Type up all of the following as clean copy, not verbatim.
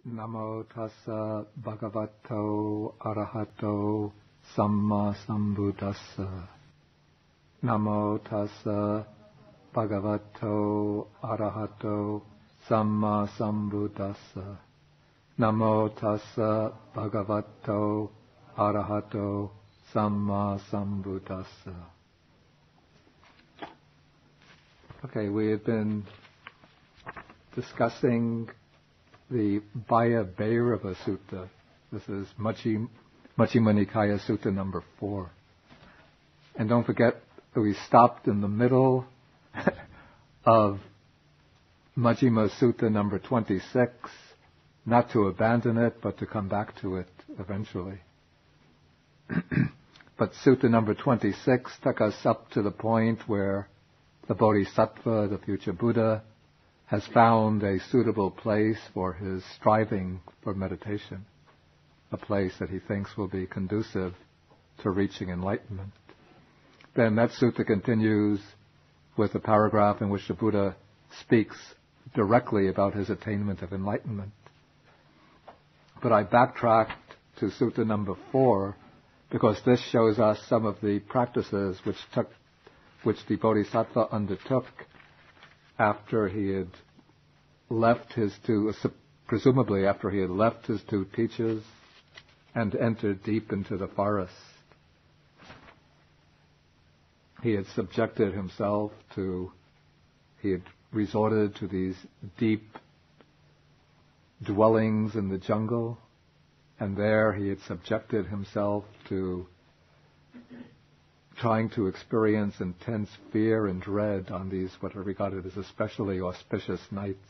Namo tassa bhagavato arahato samma sambuddhassa. Namo tassa bhagavato arahato samma sambuddhassa. Namo tassa bhagavato arahato samma sambuddhassa. Okay, we have been discussing the Bhayabherava Sutta. This is Majjhima Nikaya Sutta number 4. And don't forget that we stopped in the middle of Majjhima Sutta number 26, not to abandon it, but to come back to it eventually. But Sutta number 26 took us up to the point where the Bodhisattva, the future Buddha, has found a suitable place for his striving for meditation, a place that he thinks will be conducive to reaching enlightenment. Then that sutta continues with a paragraph in which the Buddha speaks directly about his attainment of enlightenment. But I backtracked to sutta number 4 because this shows us some of the practices which the Bodhisattva undertook after he had left presumably after he had left his two teachers and entered deep into the forest. He had resorted to these deep dwellings in the jungle, and there he had subjected himself to trying to experience intense fear and dread on these what are regarded as especially auspicious nights,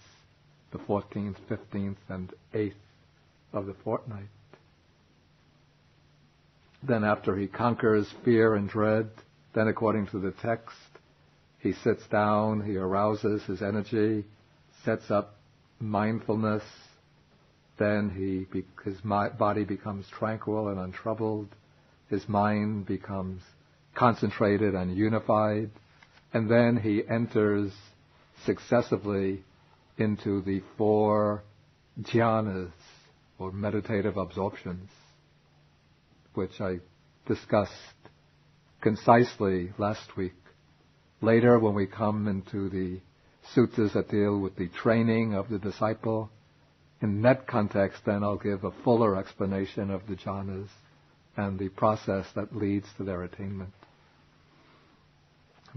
the 14th, 15th, and 8th of the fortnight. Then after he conquers fear and dread, then according to the text, he sits down, he arouses his energy, sets up mindfulness, then his body becomes tranquil and untroubled, his mind becomes concentrated and unified, and then he enters successively into the 4 jhanas, or meditative absorptions, which I discussed concisely last week. Later, when we come into the suttas that deal with the training of the disciple, in that context, then I'll give a fuller explanation of the jhanas and the process that leads to their attainment.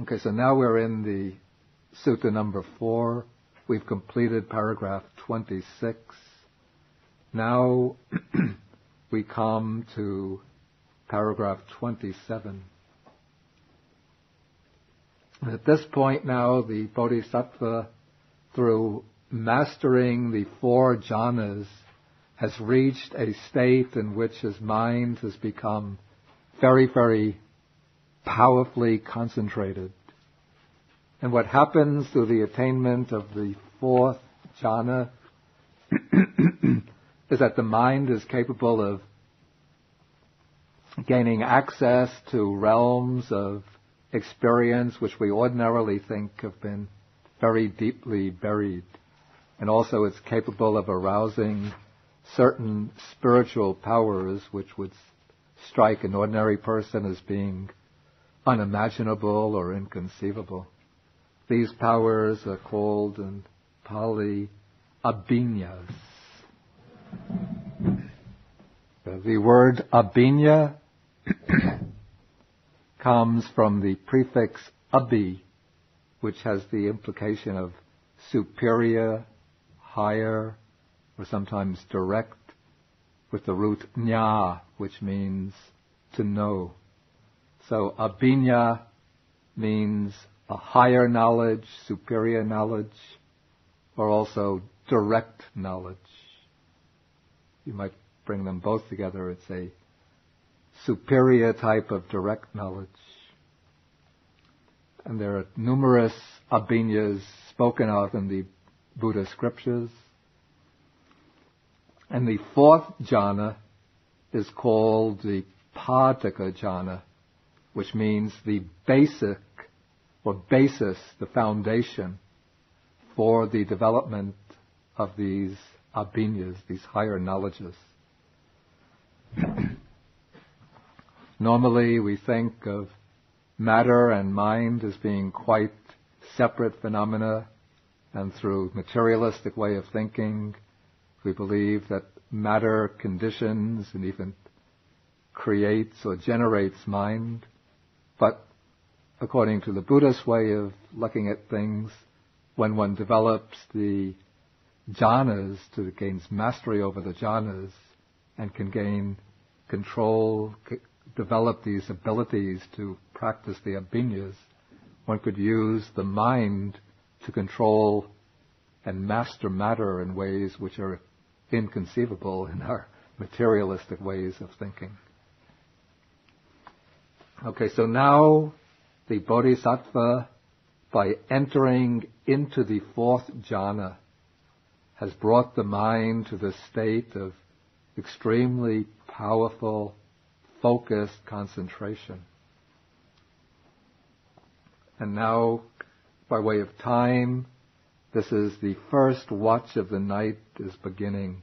Okay, so now we're in the sutta number 4. We've completed paragraph 26. Now we come to paragraph 27. At this point now, the Bodhisattva, through mastering the 4 jhanas, has reached a state in which his mind has become very, very powerfully concentrated. And what happens through the attainment of the 4th jhana is that the mind is capable of gaining access to realms of experience which we ordinarily think have been very deeply buried. And also it's capable of arousing certain spiritual powers which would strike an ordinary person as being unimaginable or inconceivable. These powers are called in Pali abhinyas. The word abhinya comes from the prefix abhi, which has the implication of superior, higher, or sometimes direct, with the root nya, which means to know. So abhinya means a higher knowledge, superior knowledge, or also direct knowledge. You might bring them both together. It's a superior type of direct knowledge. And there are numerous abhinyas spoken of in the Buddha scriptures. And the 4th jhana is called the Padaka jhana, which means the basic or basis, the foundation for the development of these abhinyas, these higher knowledges. Normally we think of matter and mind as being quite separate phenomena, and through materialistic way of thinking, we believe that matter conditions and even creates or generates mind. But according to the Buddhist way of looking at things, when one develops the jhanas, gains mastery over the jhanas, and can gain control, develop these abilities to practice the abhinyas, one could use the mind to control and master matter in ways which are inconceivable in our materialistic ways of thinking. Okay, so now the Bodhisattva, by entering into the fourth jhana, has brought the mind to the state of extremely powerful, focused concentration. And now, by way of time, this is the first watch of the night is beginning.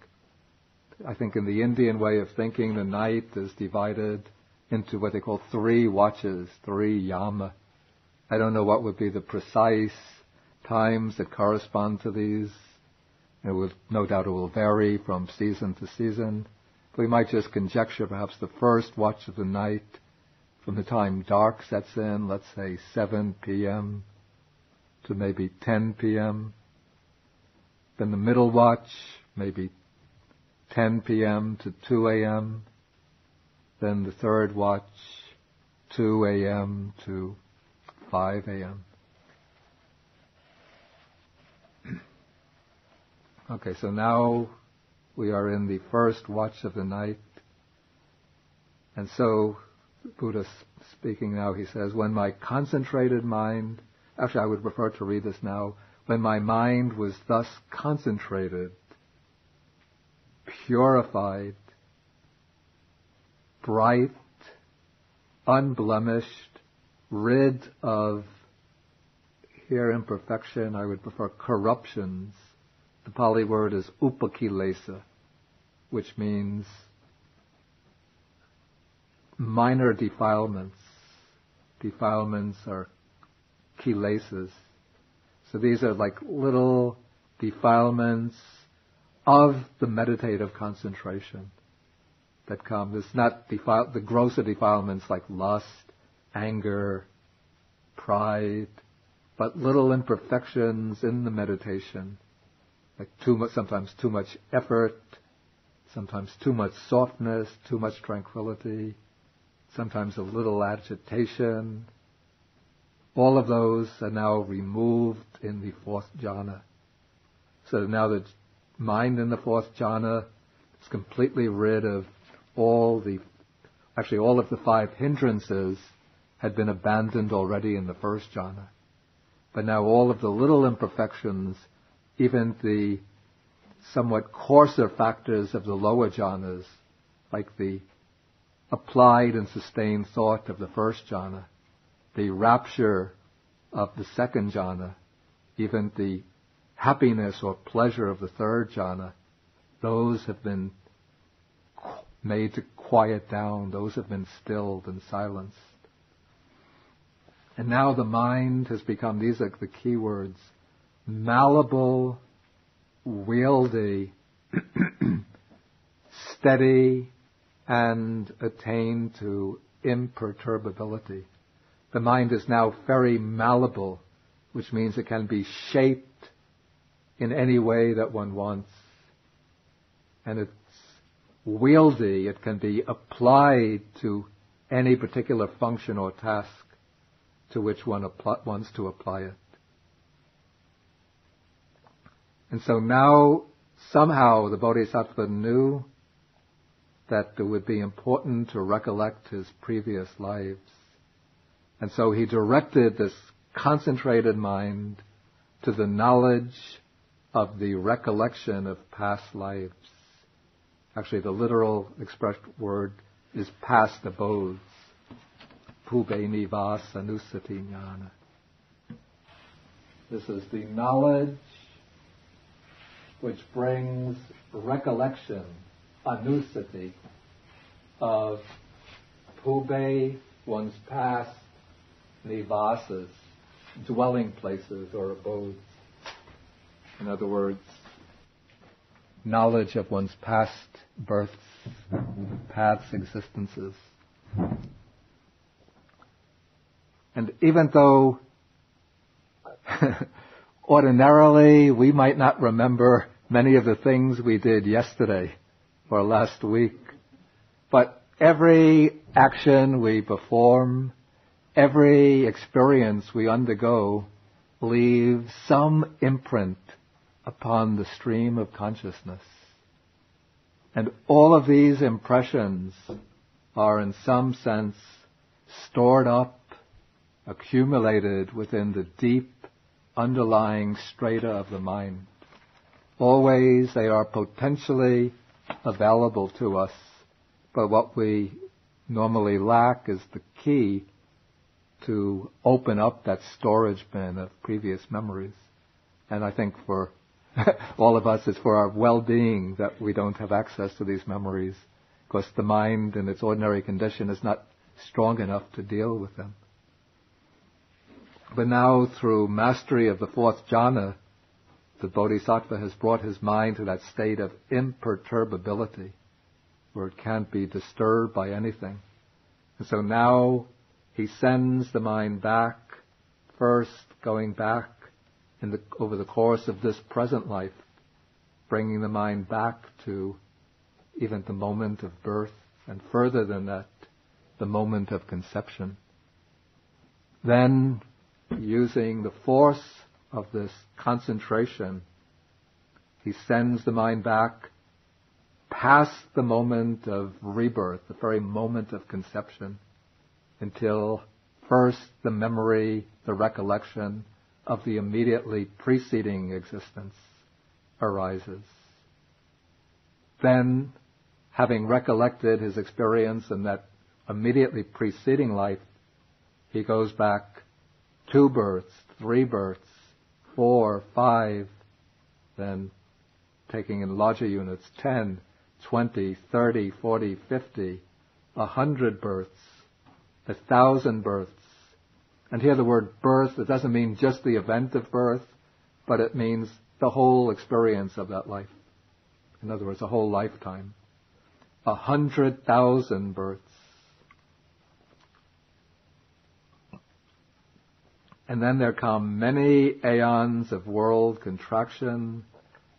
I think in the Indian way of thinking, the night is divided into what they call 3 watches, 3 yama. I don't know what would be the precise times that correspond to these. No doubt it will vary from season to season. We might just conjecture perhaps the first watch of the night from the time dark sets in, let's say 7 p.m. to maybe 10 p.m. Then the middle watch, maybe 10 p.m. to 2 a.m. Then the third watch, 2 a.m. to 5 a.m. Okay, so now we are in the first watch of the night. And so, Buddha speaking now, he says, when my concentrated mind, actually I would prefer to read this now, when my mind was thus concentrated, purified, bright, unblemished, rid of, here imperfection, I would prefer corruptions. The Pali word is upakilesa, which means minor defilements. Defilements are kilesas. So these are like little defilements of the meditative concentration that come. It's not the grosser defilements like lust, anger, pride, but little imperfections in the meditation, like sometimes too much effort, sometimes too much softness, too much tranquility, sometimes a little agitation. All of those are now removed in the fourth jhana. So now the mind in the fourth jhana is completely rid of all of the 5 hindrances had been abandoned already in the first jhana. But now all of the little imperfections, even the somewhat coarser factors of the lower jhanas, like the applied and sustained thought of the first jhana, the rapture of the second jhana, even the happiness or pleasure of the third jhana, those have been made to quiet down, those have been stilled and silenced. And now the mind has become, these are the key words, malleable, wieldy, steady, and attain to imperturbability. The mind is now very malleable, which means it can be shaped in any way that one wants. And it's wieldy, it can be applied to any particular function or task to which one wants to apply it. And so now, somehow, the Bodhisattva knew that it would be important to recollect his previous lives. And so he directed this concentrated mind to the knowledge of the recollection of past lives. Actually, the literal expressed word is past abodes. Pube nivas anusati jnana. This is the knowledge which brings recollection, anusati, of pube, one's past nivasas, dwelling places or abodes. In other words, knowledge of one's past births, past existences. And even though ordinarily we might not remember many of the things we did yesterday or last week, but every action we perform, every experience we undergo leaves some imprint upon the stream of consciousness. And all of these impressions are in some sense stored up, accumulated within the deep underlying strata of the mind. Always they are potentially available to us, but what we normally lack is the key to open up that storage bin of previous memories. And I think for all of us, it's for our well-being that we don't have access to these memories, because the mind in its ordinary condition is not strong enough to deal with them. But now, through mastery of the fourth jhana, the Bodhisattva has brought his mind to that state of imperturbability, where it can't be disturbed by anything. And so now he sends the mind back, first going back over the course of this present life, bringing the mind back to even the moment of birth, and further than that, the moment of conception. Then, using the force of this concentration, he sends the mind back past the moment of rebirth, the very moment of conception, until first the memory, the recollection of the immediately preceding existence arises. Then, having recollected his experience in that immediately preceding life, he goes back 2 births, 3 births, 4, 5, then taking in larger units, 10, 20, 30, 40, 50, 100 births, 1,000 births. And here the word birth, it doesn't mean just the event of birth, but it means the whole experience of that life. In other words, a whole lifetime. 100,000 births. And then there come many aeons of world contraction,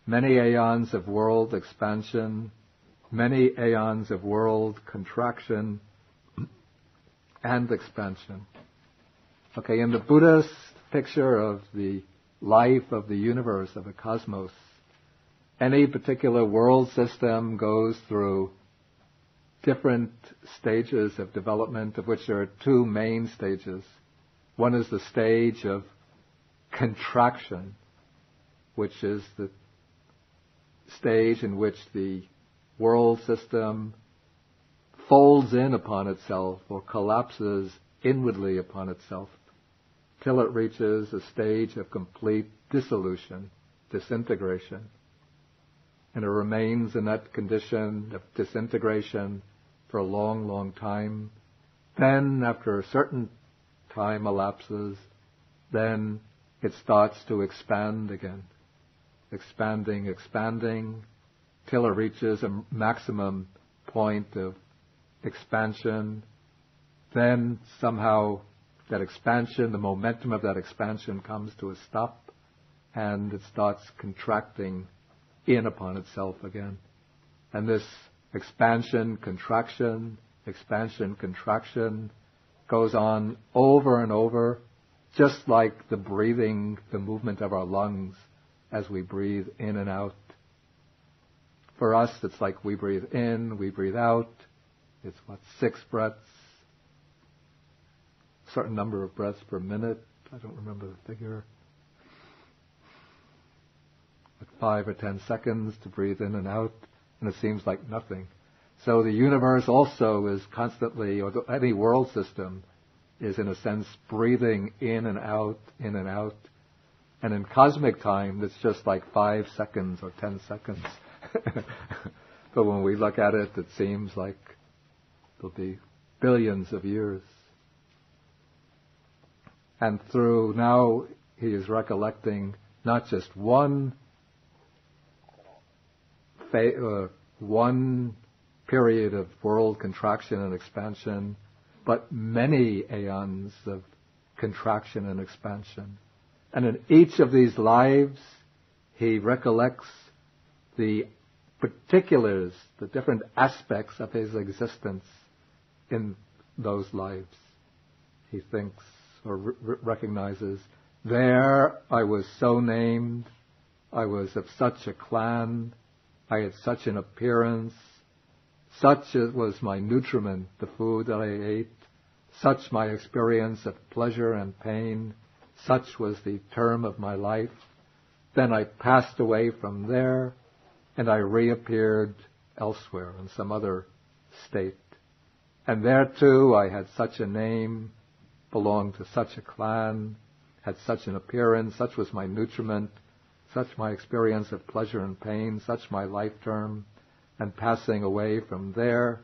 many aeons of world expansion, many aeons of world contraction and expansion. Okay, in the Buddhist picture of the life of the universe, of the cosmos, any particular world system goes through different stages of development, of which there are 2 main stages. One is the stage of contraction, which is the stage in which the world system folds in upon itself or collapses inwardly upon itself, till it reaches a stage of complete dissolution, disintegration. And it remains in that condition of disintegration for a long, long time. Then, after a certain time elapses, then it starts to expand again. Expanding, till it reaches a maximum point of expansion. Then somehow that expansion, the momentum of that expansion comes to a stop, and it starts contracting in upon itself again. And this expansion, contraction goes on over and over, just like the breathing, the movement of our lungs as we breathe in and out. For us, it's like we breathe in, we breathe out. It's 6 breaths, a certain number of breaths per minute. I don't remember the figure. Like 5 or 10 seconds to breathe in and out, and it seems like nothing. So the universe also is constantly, or any world system is in a sense breathing in and out, And in cosmic time, it's just like 5 seconds or 10 seconds. But when we look at it, it seems like it'll be billions of years. And through now, he is recollecting not just one period of world contraction and expansion, but many aeons of contraction and expansion. And in each of these lives, he recollects the particulars, the different aspects of his existence in those lives. He thinks or recognizes, there I was so named, I was of such a clan, I had such an appearance, such was my nutriment, the food that I ate, such my experience of pleasure and pain, such was the term of my life. Then I passed away from there, and I reappeared elsewhere in some other state. And there too I had such a name, belonged to such a clan, had such an appearance, such was my nutriment, such my experience of pleasure and pain, such my life term, and passing away from there,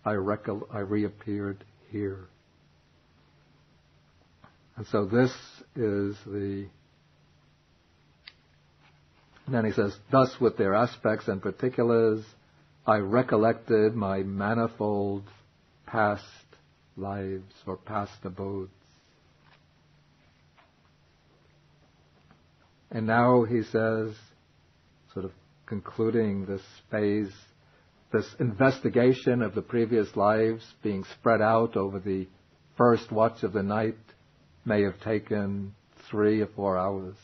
I reappeared here. And so this is and then he says, thus with their aspects and particulars, I recollected my manifold past lives or past abodes. And now he says, sort of concluding this phase, this investigation of the previous lives being spread out over the first watch of the night may have taken 3 or 4 hours.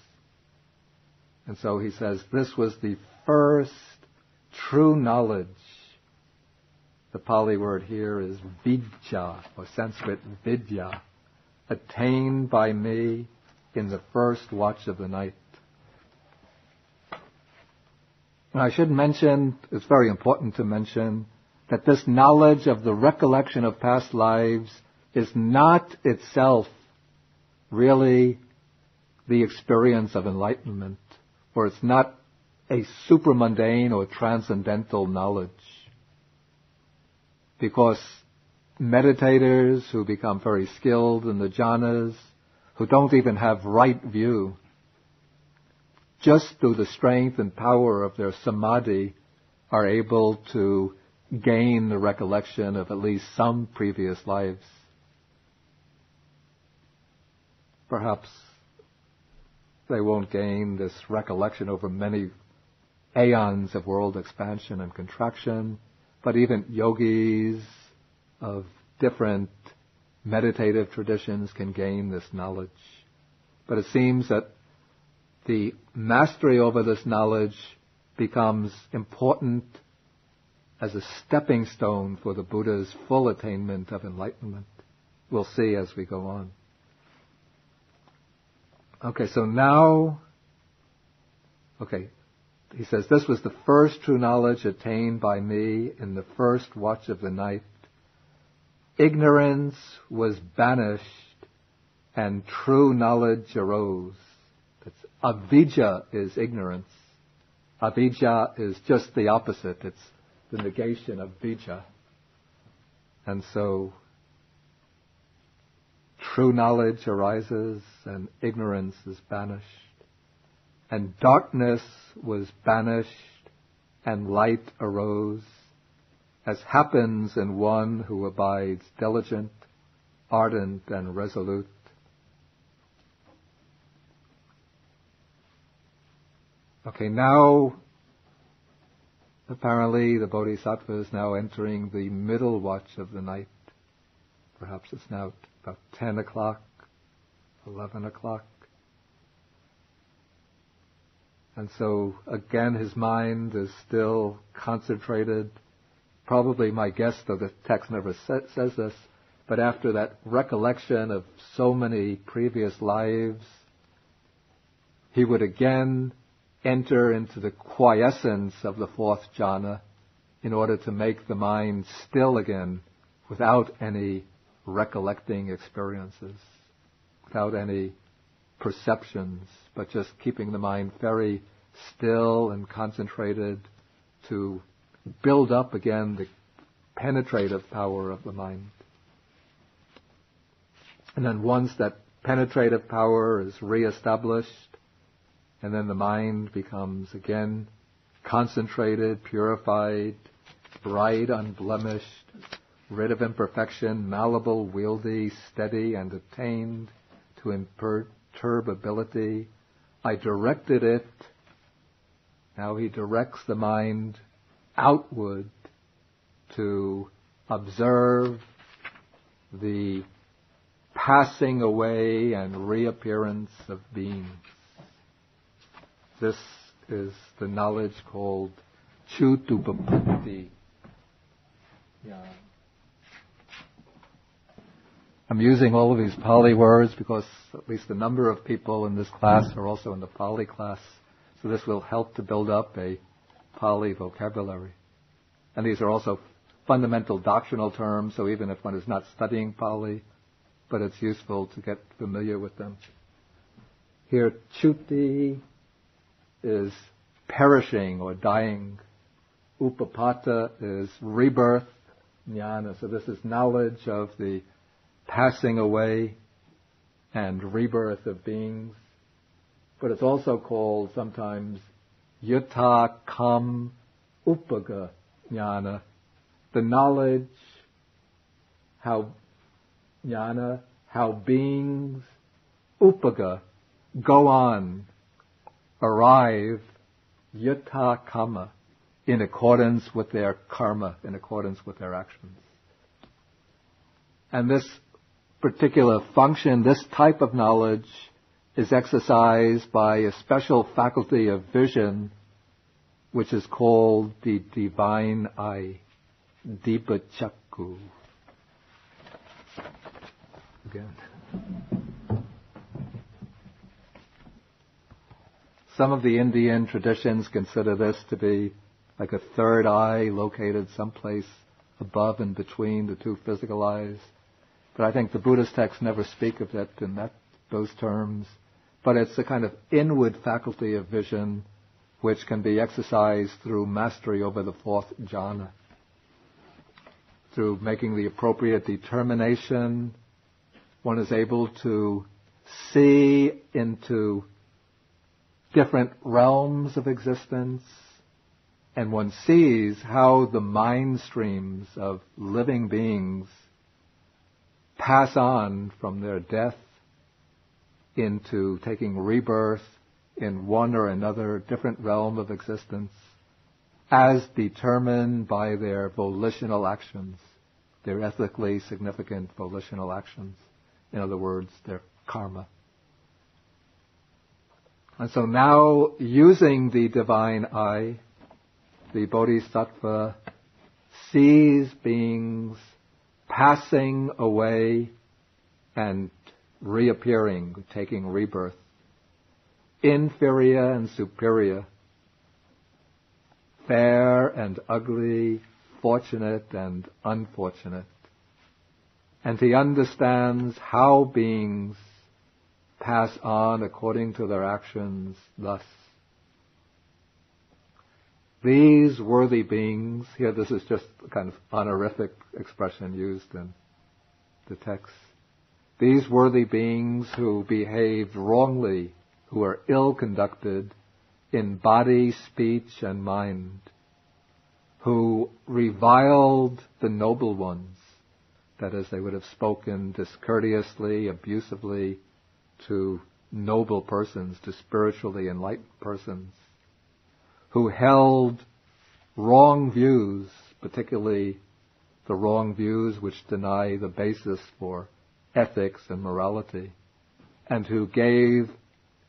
And so he says, this was the first true knowledge. The Pali word here is vidya, or Sanskrit vidya, attained by me in the first watch of the night. And I should mention, it's very important to mention, that this knowledge of the recollection of past lives is not itself really the experience of enlightenment, or it's not a supramundane or transcendental knowledge. Because meditators who become very skilled in the jhanas, who don't even have right view, just through the strength and power of their samadhi, are able to gain the recollection of at least some previous lives. Perhaps they won't gain this recollection over many aeons of world expansion and contraction, but even yogis of different meditative traditions can gain this knowledge. But it seems that the mastery over this knowledge becomes important as a stepping stone for the Buddha's full attainment of enlightenment. We'll see as we go on. Okay, so now, he says, this was the first true knowledge attained by me in the first watch of the night. Ignorance was banished and true knowledge arose. Avidya is ignorance. Avidya is just the opposite. It's the negation of vidya. And so true knowledge arises and ignorance is banished. And darkness was banished and light arose, as happens in one who abides diligent, ardent, and resolute. Okay, now apparently the Bodhisattva is now entering the middle watch of the night. Perhaps it's now about 10 o'clock, 11 o'clock. And so again his mind is still concentrated. Probably my guess, though the text never says this, but after that recollection of so many previous lives, he would again enter into the quiescence of the fourth jhana in order to make the mind still again without any recollecting experiences, without any perceptions, but just keeping the mind very still and concentrated to build up again the penetrative power of the mind. And then once that penetrative power is reestablished, and then the mind becomes again concentrated, purified, bright, unblemished, rid of imperfection, malleable, wieldy, steady, and attained to imperturbability. I directed it. Now he directs the mind outward to observe the passing away and reappearance of beings. This is the knowledge called Chutupapatti. Yeah. I'm using all of these Pali words because at least a number of people in this class are also in the Pali class. So this will help to build up a Pali vocabulary. And these are also fundamental doctrinal terms, so even if one is not studying Pali, but it's useful to get familiar with them. Here, Chuti is perishing or dying. Upapata is rebirth, jnana. So this is knowledge of the passing away and rebirth of beings. But it's also called sometimes yutta kam upaga jnana, the knowledge how jnana, how beings upaga go on, arrive yutta kama, in accordance with their karma, in accordance with their actions. And this particular function, this type of knowledge, is exercised by a special faculty of vision, which is called the divine eye, Dipachakku. Again. Some of the Indian traditions consider this to be like a third eye located someplace above and between the two physical eyes. But I think the Buddhist texts never speak of it in those terms. But it's a kind of inward faculty of vision which can be exercised through mastery over the fourth jhana. Through making the appropriate determination, one is able to see into different realms of existence, and one sees how the mind streams of living beings pass on from their death into taking rebirth in one or another different realm of existence as determined by their volitional actions, their ethically significant volitional actions. In other words, their karma. And so now, using the divine eye, the bodhisattva sees beings passing away and reappearing, taking rebirth, inferior and superior, fair and ugly, fortunate and unfortunate. And he understands how beings pass on according to their actions thus. These worthy beings, here this is just a kind of honorific expression used in the text. These worthy beings who behaved wrongly, who are ill-conducted in body, speech, and mind, who reviled the noble ones, that is, they would have spoken discourteously, abusively to noble persons, to spiritually enlightened persons, who held wrong views, particularly the wrong views which deny the basis for ethics and morality, and who gave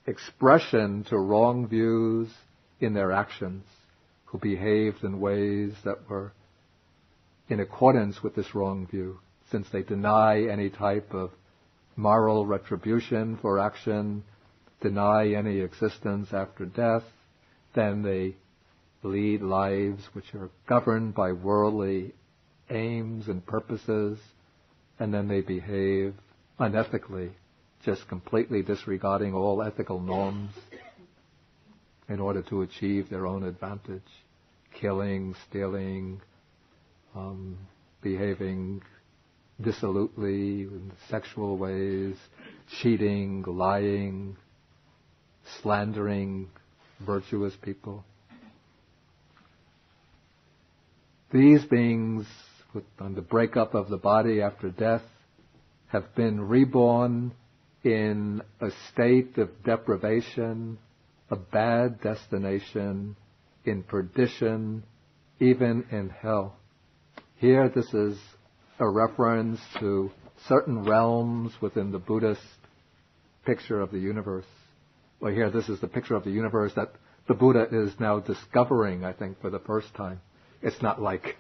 expression to wrong views in their actions, who behaved in ways that were in accordance with this wrong view, since they deny any type of moral retribution for action, deny any existence after death, then they lead lives which are governed by worldly aims and purposes, and then they behave unethically just completely disregarding all ethical norms in order to achieve their own advantage. Killing, stealing, behaving dissolutely in sexual ways, cheating, lying, slandering virtuous people. These beings, on the breakup of the body after death, have been reborn in a state of deprivation, a bad destination, in perdition, even in hell. Here, this is a reference to certain realms within the Buddhist picture of the universe. Well, here, this is the picture of the universe that the Buddha is now discovering, I think, for the first time. It's not like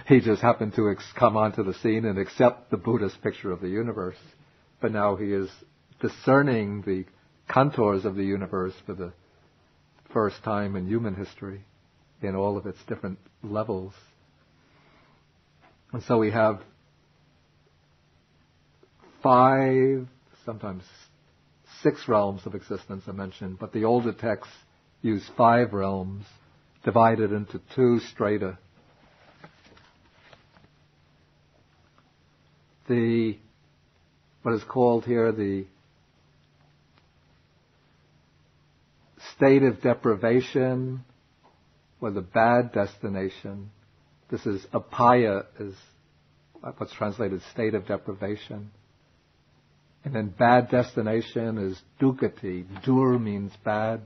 he just happened to come onto the scene and accept the Buddhist picture of the universe. But now he is discerning the contours of the universe for the first time in human history in all of its different levels. And so we have 5, sometimes 6 realms of existence are mentioned, but the older texts use 5 realms divided into 2 strata. What is called here the state of deprivation, or the bad destination. This is apaya, is what's translated state of deprivation. And then bad destination is dukati. Dur means bad.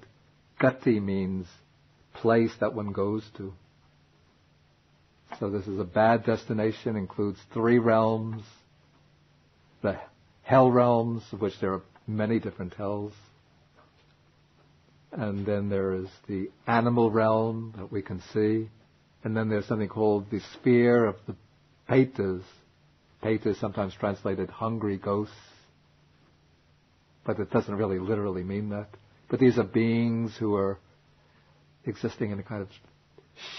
Gati means place that one goes to. So this is a bad destination, includes 3 realms. The hell realms, of which there are many different hells. And then there is the animal realm that we can see. And then there's something called the sphere of the Petas. Petas sometimes translated hungry ghosts. But it doesn't really literally mean that. But these are beings who are existing in a kind of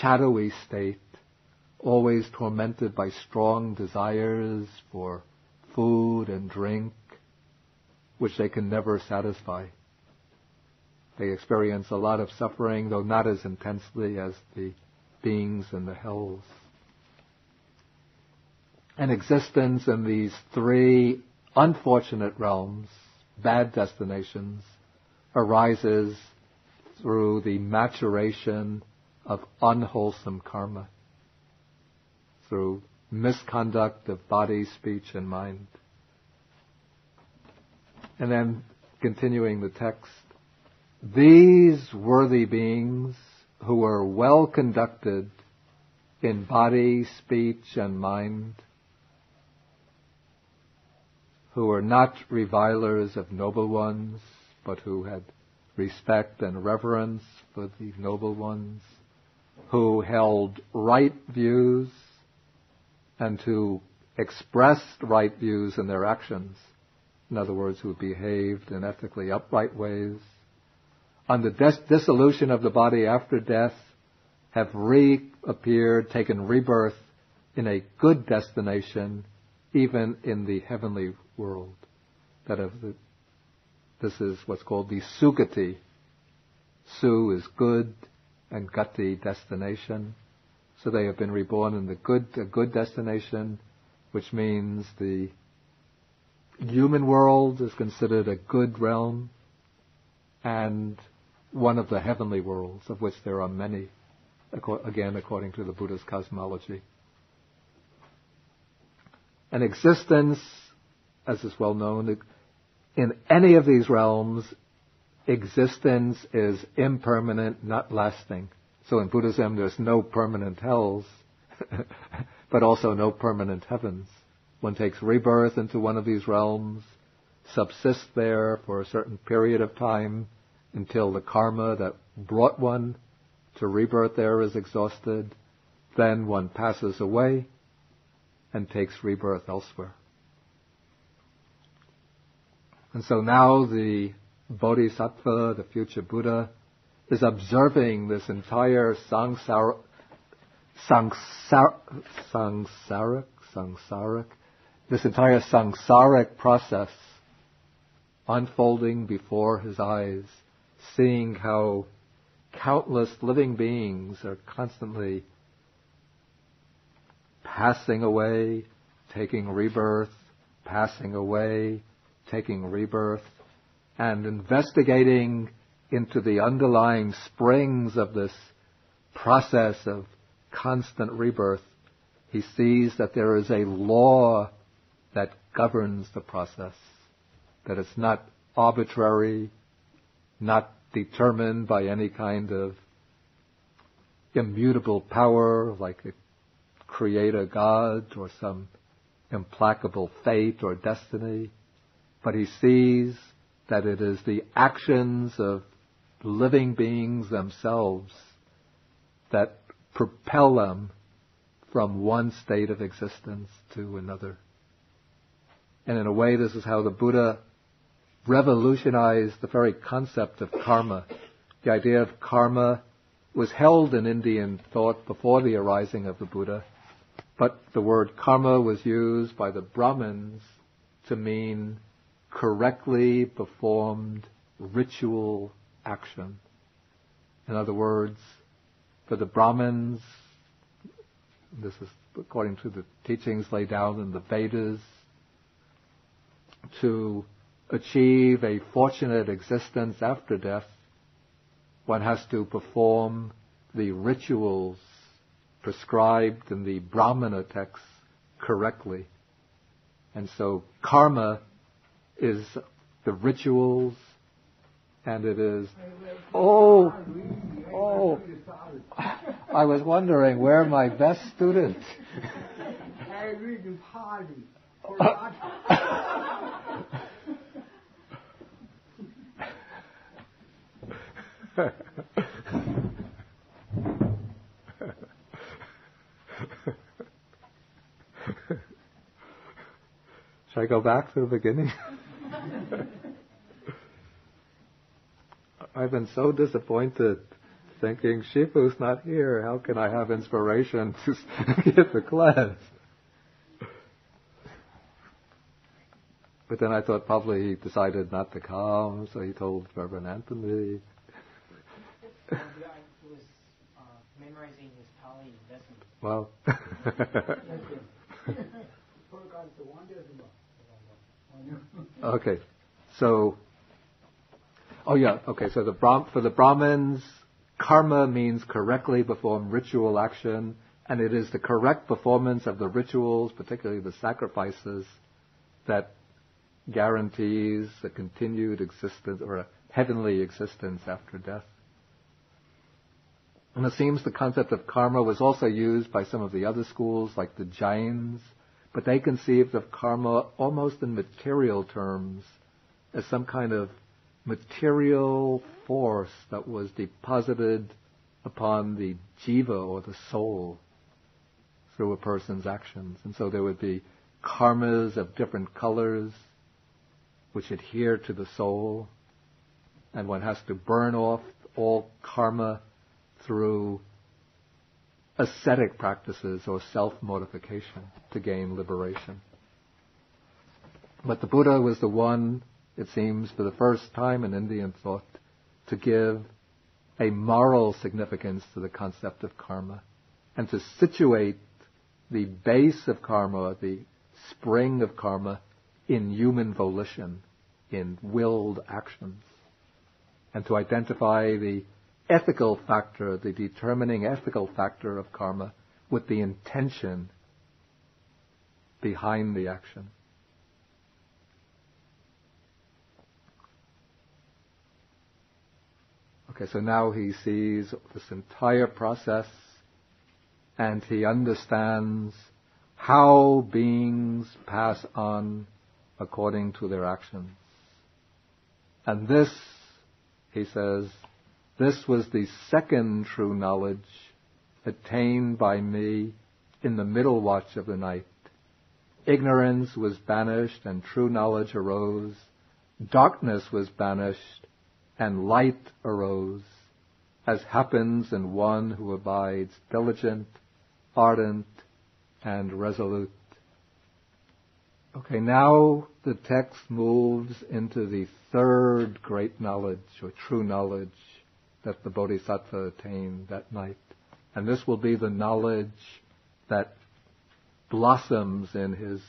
shadowy state, always tormented by strong desires for food and drink, which they can never satisfy. They experience a lot of suffering, though not as intensely as the beings in the hells. And existence in these 3 unfortunate realms, bad destinations, arises through the maturation of unwholesome karma, through misconduct of body, speech, and mind. And then, continuing the text, these worthy beings who are well conducted in body, speech, and mind, who are not revilers of noble ones, but who had respect and reverence for the noble ones, who held right views and who expressed right views in their actions, in other words, who behaved in ethically upright ways, on the dissolution of the body after death, have reappeared, taken rebirth in a good destination, even in the heavenly world. This is what's called the sugati. Su is good, and gati, destination. So they have been reborn in a good destination, which means the human world is considered a good realm, and one of the heavenly worlds, of which there are many, again according to the Buddha's cosmology. And existence, as is well known, in any of these realms, existence is impermanent, not lasting. So in Buddhism, there's no permanent hells, but also no permanent heavens. One takes rebirth into one of these realms, subsists there for a certain period of time until the karma that brought one to rebirth there is exhausted. Then one passes away and takes rebirth elsewhere. And so now the Bodhisattva, the future Buddha, is observing this entire samsaric, this entire samsaric process unfolding before his eyes, seeing how countless living beings are constantly passing away, taking rebirth, passing away, taking rebirth, and investigating into the underlying springs of this process of constant rebirth, he sees that there is a law that governs the process, that it's not arbitrary, not determined by any kind of immutable power like a creator God or some implacable fate or destiny, but he sees that it is the actions of living beings themselves that propel them from one state of existence to another. And in a way, this is how the Buddha revolutionized the very concept of karma. The idea of karma was held in Indian thought before the arising of the Buddha, but the word karma was used by the Brahmins to mean correctly performed ritual action. In other words, for the Brahmins, this is according to the teachings laid down in the Vedas, to achieve a fortunate existence after death, one has to perform the rituals prescribed in the Brahmana texts correctly. And so karma is the rituals, and it is... Oh, I was wondering where my best student... Should I go back to the beginning? I've been so disappointed, thinking, Shifu's not here. How can I have inspiration to give the class? But then I thought probably he decided not to come, so he told Reverend Anthony. I was memorizing his Pali lessons. Well. Okay, so. So for the Brahmins, karma means correctly performed ritual action, and it is the correct performance of the rituals, particularly the sacrifices, that guarantees a continued existence or a heavenly existence after death. And it seems the concept of karma was also used by some of the other schools, like the Jains, but they conceived of karma almost in material terms, as some kind of material force that was deposited upon the jiva, or the soul, through a person's actions. And so there would be karmas of different colors which adhere to the soul, and one has to burn off all karma through ascetic practices or self-mortification to gain liberation. But the Buddha was the one, it seems, for the first time in Indian thought, to give a moral significance to the concept of karma, and to situate the base of karma, the spring of karma, in human volition, in willed actions, and to identify the ethical factor, the determining ethical factor of karma, with the intention behind the action. Okay, so now he sees this entire process, and he understands how beings pass on according to their actions. And this, he says, this was the second true knowledge attained by me in the middle watch of the night. Ignorance was banished and true knowledge arose. Darkness was banished and light arose, as happens in one who abides diligent, ardent, and resolute. Okay, now the text moves into the third great knowledge, or true knowledge, that the Bodhisattva attained that night. And this will be the knowledge that blossoms in his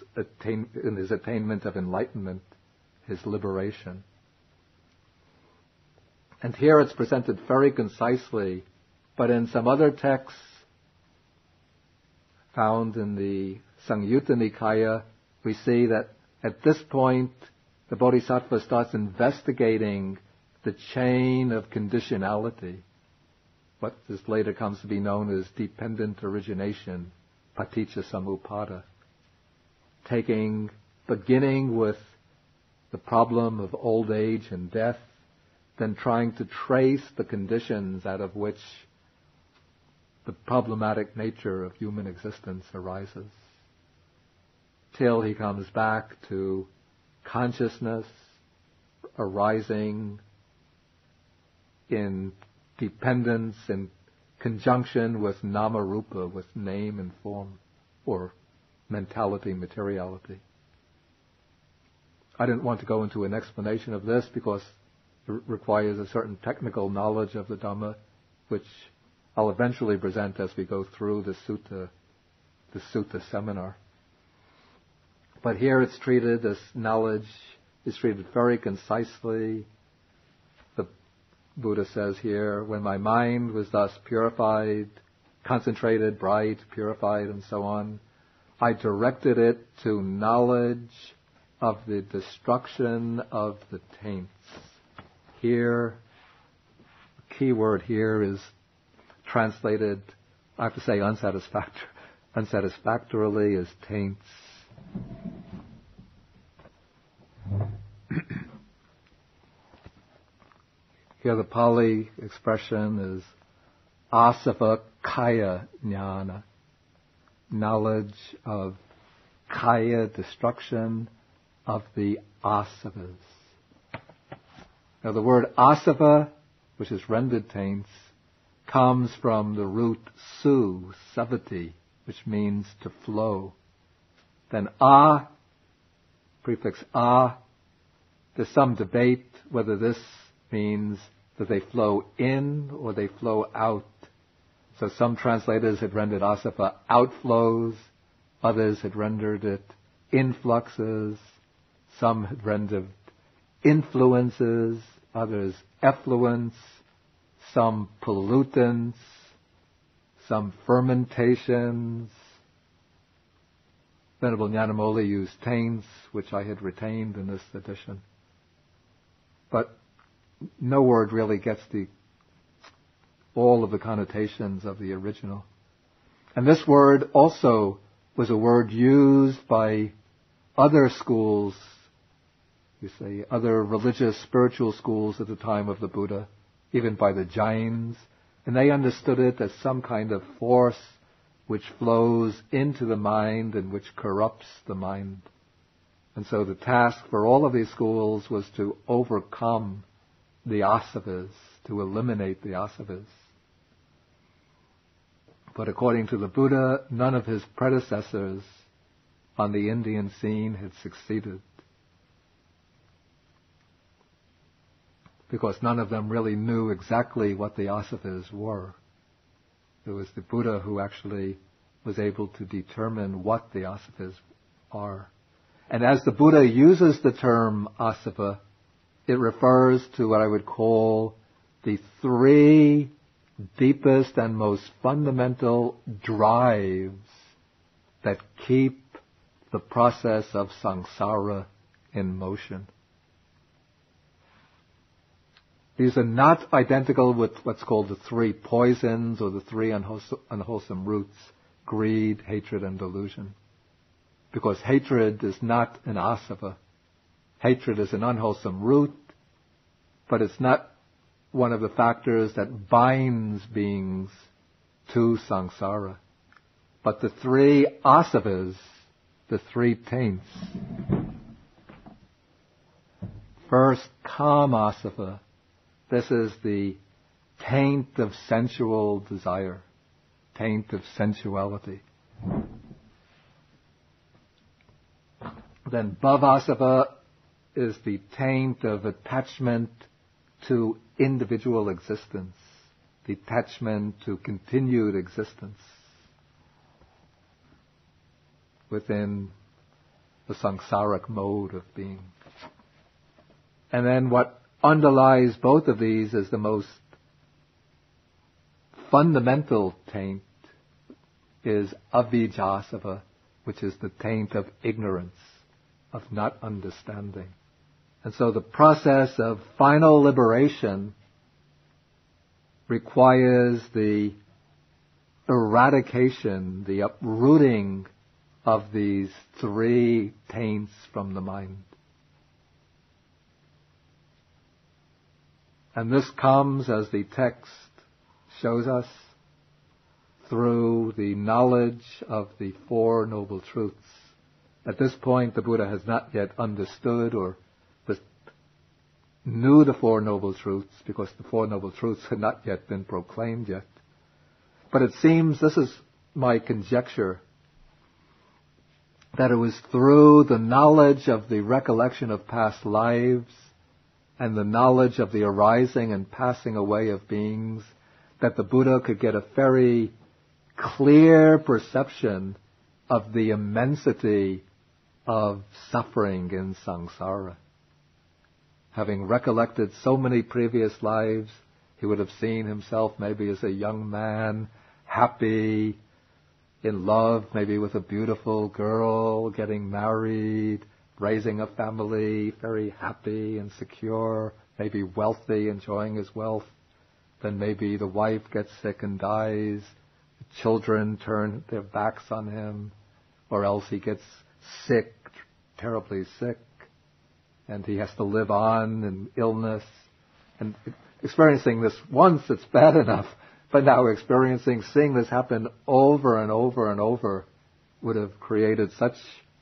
attainment of enlightenment, his liberation. And here it's presented very concisely, but in some other texts found in the Samyutta Nikaya, we see that at this point the Bodhisattva starts investigating the chain of conditionality, what this later comes to be known as dependent origination, paticca samuppada, beginning with the problem of old age and death, then trying to trace the conditions out of which the problematic nature of human existence arises, till he comes back to consciousness arising in dependence and conjunction with nama rupa, with name and form, or mentality, materiality. I didn't want to go into an explanation of this because it requires a certain technical knowledge of the Dhamma, which I'll eventually present as we go through the sutta seminar. But here it's treated, this knowledge is treated very concisely. The Buddha says here, when my mind was thus purified, concentrated, bright, purified, and so on, I directed it to knowledge of the destruction of the taints. Here, the key word here is translated, I have to say unsatisfactorily, as taints. Here the Pali expression is asava kaya jnana, knowledge of kaya, destruction of the asavas. Now the word asava, which is rendered taints, comes from the root su, savati, which means to flow. Then prefix there's some debate whether this means that they flow in or they flow out. So some translators had rendered asava outflows, others had rendered it influxes, some had rendered influences, others effluence, some pollutants, some fermentations. Venerable Nyanamoli used taints, which I had retained in this edition. But no word really gets all of the connotations of the original. And this word also was a word used by other schools, other religious, spiritual schools at the time of the Buddha, even by the Jains, and they understood it as some kind of force which flows into the mind and which corrupts the mind. And so the task for all of these schools was to overcome the asavas, to eliminate the asavas. But according to the Buddha, none of his predecessors on the Indian scene had succeeded, because none of them really knew exactly what the asavas were. It was the Buddha who actually was able to determine what the asavas are. And as the Buddha uses the term asava, it refers to what I would call the three deepest and most fundamental drives that keep the process of samsara in motion. These are not identical with what's called the three poisons or the three unwholesome roots: greed, hatred, and delusion. Because hatred is not an asava. Hatred is an unwholesome root, but it's not one of the factors that binds beings to samsara. But the three asavas, the three taints. First, kamasava. This is the taint of sensual desire, taint of sensuality. Then bhavasava is the taint of attachment to individual existence, the attachment to continued existence within the samsaric mode of being. And then what underlies both of these is the most fundamental taint is avijjasava, which is the taint of ignorance, of not understanding. And so the process of final liberation requires the eradication, the uprooting of these three taints from the mind. And this comes, as the text shows us, through the knowledge of the Four Noble Truths. At this point, the Buddha has not yet understood or knew the Four Noble Truths, because the Four Noble Truths had not yet been proclaimed yet. But it seems, this is my conjecture, that it was through the knowledge of the recollection of past lives and the knowledge of the arising and passing away of beings that the Buddha could get a very clear perception of the immensity of suffering in samsara. Having recollected so many previous lives, he would have seen himself maybe as a young man, happy, in love, maybe with a beautiful girl, getting married, raising a family, very happy and secure, maybe wealthy, enjoying his wealth. Then maybe the wife gets sick and dies, the children turn their backs on him, or else he gets sick, terribly sick, and he has to live on in illness. And experiencing this once, it's bad enough, but now seeing this happen over and over and over would have created such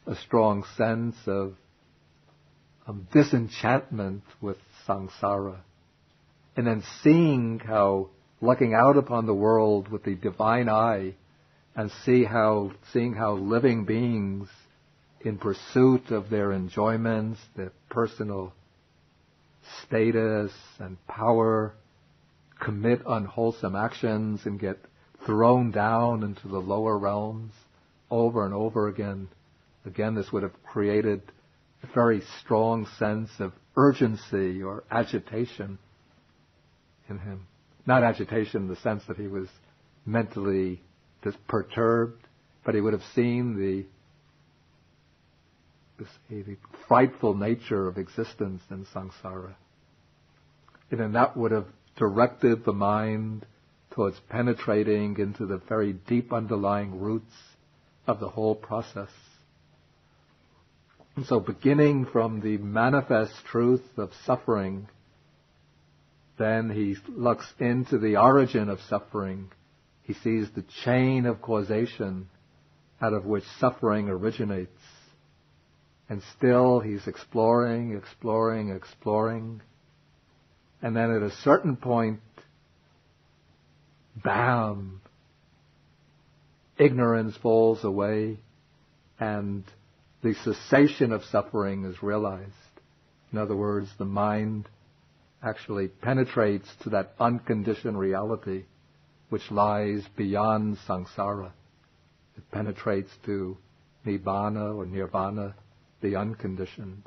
a strong sense of disenchantment with samsara. And then looking out upon the world with the divine eye and seeing how living beings in pursuit of their enjoyments, their personal status and power, commit unwholesome actions and get thrown down into the lower realms over and over again. Again, this would have created a very strong sense of urgency or agitation in him. Not agitation in the sense that he was mentally perturbed, but he would have seen the frightful nature of existence in samsara. And then that would have directed the mind towards penetrating into the very deep underlying roots of the whole process. And so beginning from the manifest truth of suffering, then he looks into the origin of suffering. He sees the chain of causation out of which suffering originates. And still he's exploring. And then at a certain point, bam, ignorance falls away and the cessation of suffering is realized. In other words, the mind actually penetrates to that unconditioned reality which lies beyond samsara. It penetrates to nibbana or nirvana, the unconditioned.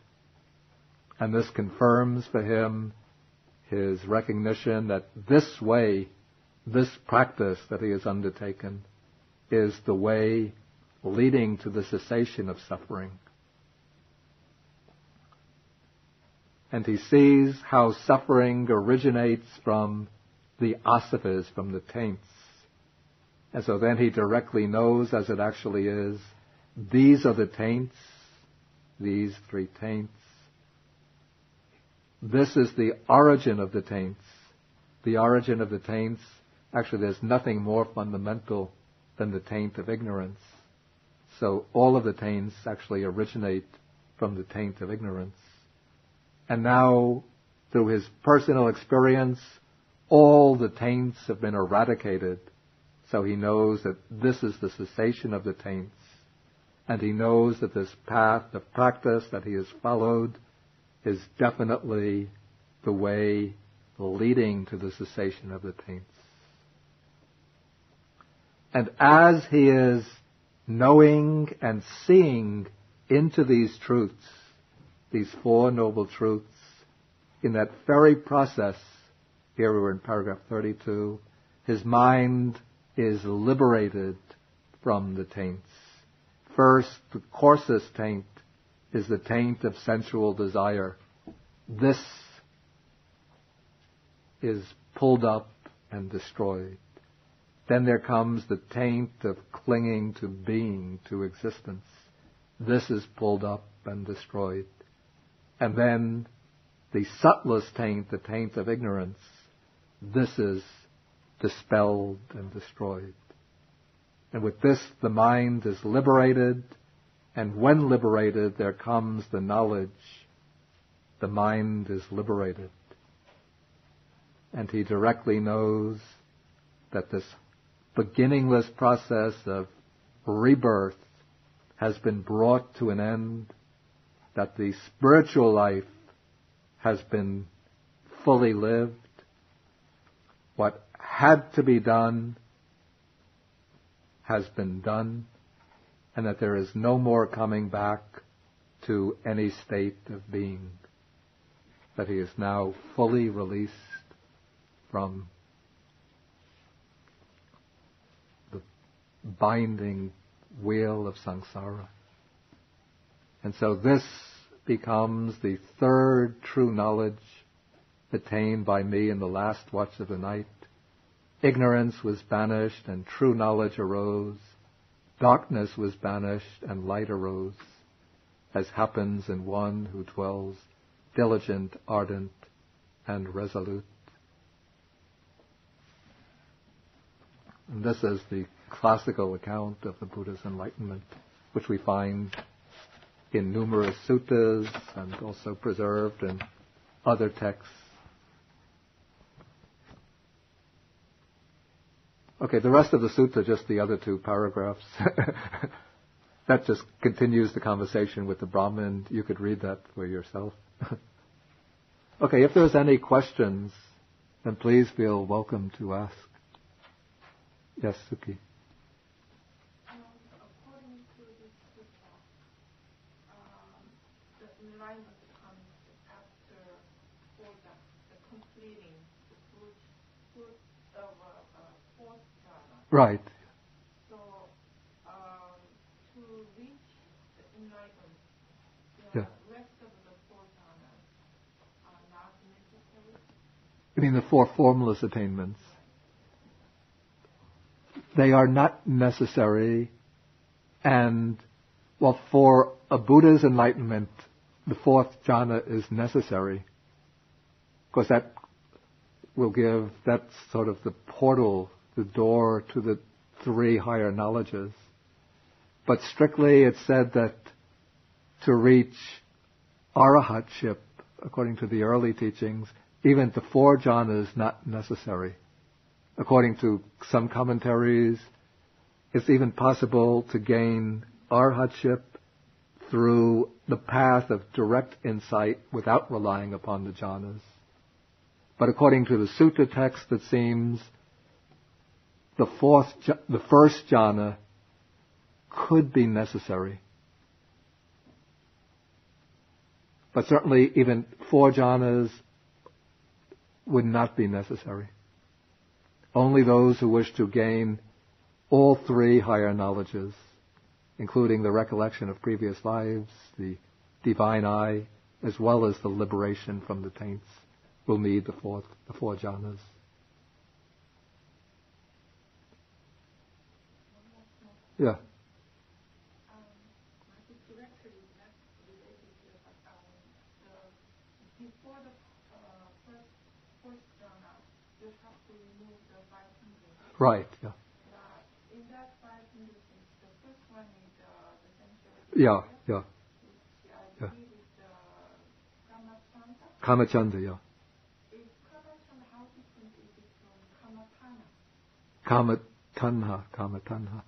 And this confirms for him his recognition that this way, this practice that he has undertaken, is the way leading to the cessation of suffering. And he sees how suffering originates from the asavas, from the taints. And so then he directly knows, as it actually is, these are the taints, these three taints. This is the origin of the taints. The origin of the taints, actually there's nothing more fundamental than the taint of ignorance. So all of the taints actually originate from the taint of ignorance. And now, through his personal experience, all the taints have been eradicated. So he knows that this is the cessation of the taints. and he knows that this path of practice that he has followed is definitely the way leading to the cessation of the taints. And as he is knowing and seeing into these truths, these Four Noble Truths, in that very process, here we're in paragraph 32, his mind is liberated from the taints. First, the coarsest taint is the taint of sensual desire. This is pulled up and destroyed. Then there comes the taint of clinging to being, to existence. This is pulled up and destroyed. And then the subtlest taint, the taint of ignorance, this is dispelled and destroyed. And with this, the mind is liberated, and when liberated, there comes the knowledge. The mind is liberated. And he directly knows that this beginningless process of rebirth has been brought to an end, that the spiritual life has been fully lived. What had to be done has been done, and that there is no more coming back to any state of being, that he is now fully released from the binding wheel of samsara. And so this becomes the third true knowledge attained by me in the last watch of the night. Ignorance was banished and true knowledge arose. Darkness was banished and light arose, as happens in one who dwells diligent, ardent, and resolute. And this is the classical account of the Buddha's enlightenment, which we find in numerous suttas and also preserved in other texts. Okay, the rest of the sutta, just the other two paragraphs. That just continues the conversation with the Brahmin. You could read that for yourself. Okay, if there's any questions, then please feel welcome to ask. Yes, Suki. According to this sutta, the enlightenment comes after the completing the fruit of fourth jhana. Right. So, to reach the enlightenment, the rest of the four jhanas are not necessary. You mean the four formless attainments? They are not necessary, and well, for a Buddha's enlightenment, the fourth jhana is necessary, because that will give, that's sort of the portal, the door to the three higher knowledges. But strictly it's said that to reach arahatship, according to the early teachings, even the four jhanas is not necessary. According to some commentaries, it's even possible to gain arhatship through the path of direct insight without relying upon the jhanas. But according to the sutta text, it seems the first jhana could be necessary. But certainly even four jhanas would not be necessary. Only those who wish to gain all three higher knowledges, including the recollection of previous lives, the divine eye, as well as the liberation from the taints, will need the four jhanas. Yeah. Before the first jhana, you have to remove the 5 hindrances. Right, yeah. In that 5 hindrances, the first one is the sensual Yeah, yeah. Which I believe is the kamachanda. Kamachanda, yeah. Is kamachanda, how different is it from kamatana? Kamatanha.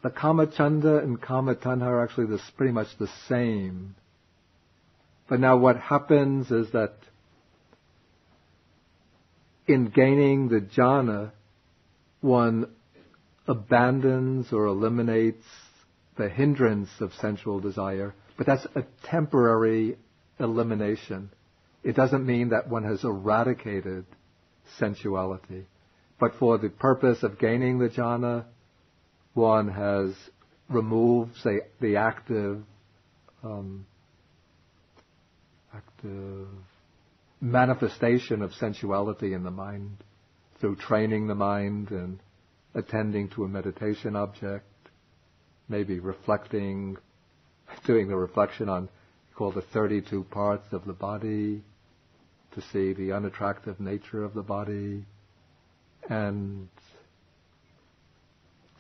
the kama chanda and kama tanha are actually pretty much the same. But now what happens is that in gaining the jhana, one abandons or eliminates the hindrance of sensual desire, but that's a temporary elimination. It doesn't mean that one has eradicated sensuality. But for the purpose of gaining the jhana, one has removed, say, the active manifestation of sensuality in the mind through training the mind and attending to a meditation object, maybe reflecting, doing the reflection on, called the 32 parts of the body, to see the unattractive nature of the body, and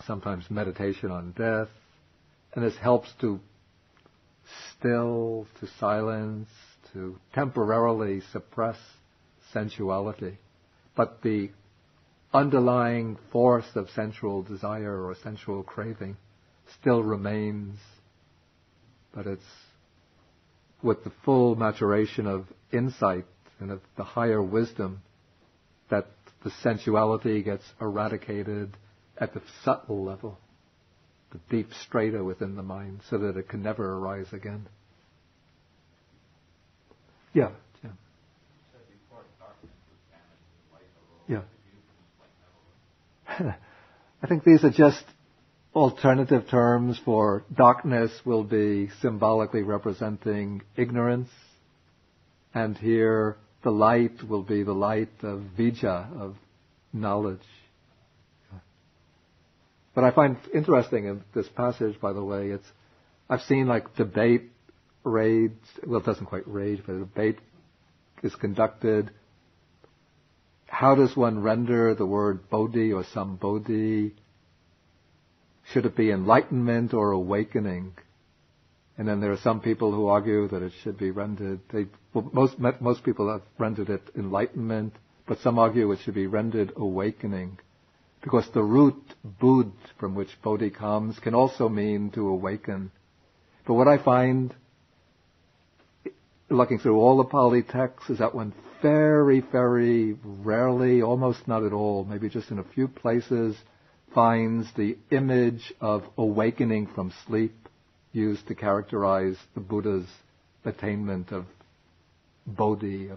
sometimes meditation on death. And this helps to still, to silence, to temporarily suppress sensuality. But the underlying force of sensual desire or sensual craving still remains, but it's with the full maturation of insight and of the higher wisdom that the sensuality gets eradicated at the subtle level, the deep strata within the mind, so that it can never arise again. Yeah, Jim. Yeah. I think these are just alternative terms for darkness will be symbolically representing ignorance, and here the light will be the light of vijja, of knowledge. But I find interesting in this passage, by the way, I've seen like debate rage, well, it doesn't quite rage, but a debate is conducted. How does one render the word Bodhi or Sambodhi? Should it be enlightenment or awakening? And then there are some people who argue that it should be rendered, most people have rendered it enlightenment, but some argue it should be rendered awakening. Because the root Bud, from which Bodhi comes, can also mean to awaken. But what I find, looking through all the Pali texts, is that one very, very rarely, almost not at all, maybe just in a few places, finds the image of awakening from sleep used to characterize the Buddha's attainment of Bodhi,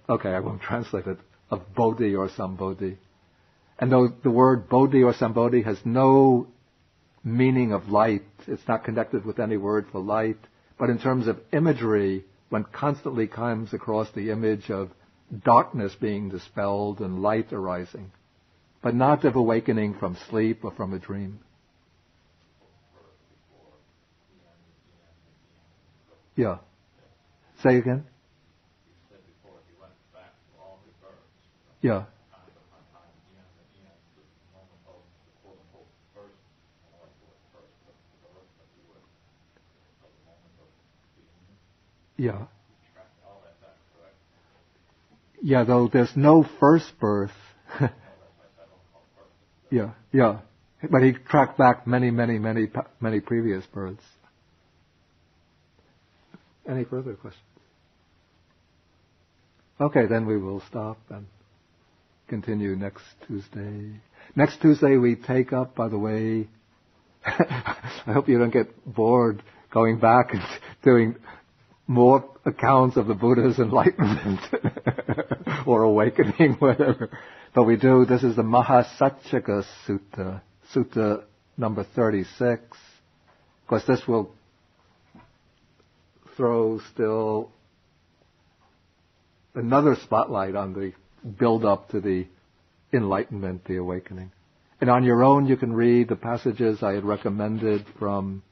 okay, I won't translate it, of Bodhi or Sambodhi. And though the word Bodhi or Sambodhi has no meaning of light, it's not connected with any word for light, but in terms of imagery, one constantly comes across the image of darkness being dispelled and light arising, but not of awakening from sleep or from a dream. Yeah. Say again? Yeah. Yeah. Yeah, though there's no first birth. Yeah. But he tracked back many previous births. Any further questions? Okay, then we will stop and continue next Tuesday. Next Tuesday we take up, by the way, I hope you don't get bored going back and doing more accounts of the Buddha's enlightenment or awakening, whatever. But we do, this is the Mahasacchaka Sutta, Sutta number 36. Of course, this will throw still another spotlight on the build-up to the enlightenment, the awakening. And on your own, you can read the passages I had recommended from